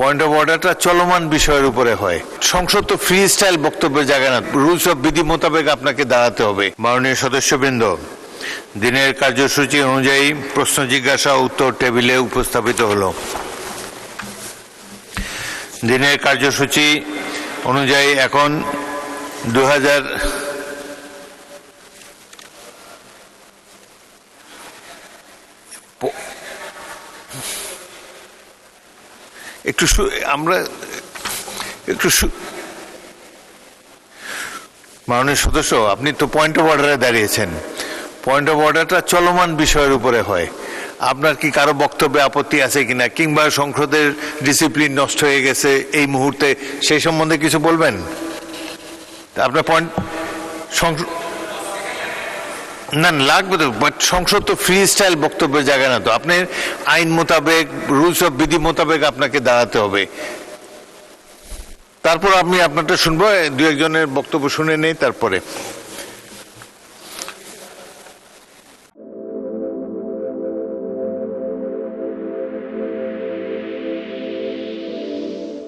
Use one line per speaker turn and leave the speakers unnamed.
Point of অর্ডারটা চলমান বিষয়ের উপরে হয়। সংসদ তো ফ্রি স্টাইল বক্তব্যের জায়গা না, রুলস অফ বিধি মোতাবেক আপনাকে দাঁড়াতে হবে। মাননীয় সদস্যবৃন্দ, দিনের কার্যসূচি অনুযায়ী প্রশ্ন জিজ্ঞাসা উত্তর টেবিলে উপস্থাপিত হলো। দিনের কার্যসূচি অনুযায়ী এখন 2000 আমরা একটু মাননীয় সদস্য, আপনি তো পয়েন্ট অফ অর্ডারে দাঁড়িয়েছেন। পয়েন্ট অফ অর্ডারটা চলমান বিষয়ের উপরে হয়। আপনার কি কারো বক্তব্যে আপত্তি আছে কিনা, কিংবা সংসদের ডিসিপ্লিন নষ্ট হয়ে গেছে এই মুহূর্তে, সেই সম্বন্ধে কিছু বলবেন? আপনার পয়েন্ট না লাগবে তো, বাট সংসদ তো ফ্রি স্টাইল বক্তব্যের জায়গা না, তো আপনি আইন মোতাবেক রুলস অফ বিধি মোতাবেক আপনাকে দাঁড়াতে হবে। তারপর আমি আপনারটা শুনবো, দু একজনের বক্তব্য শুনে নেই তারপরে।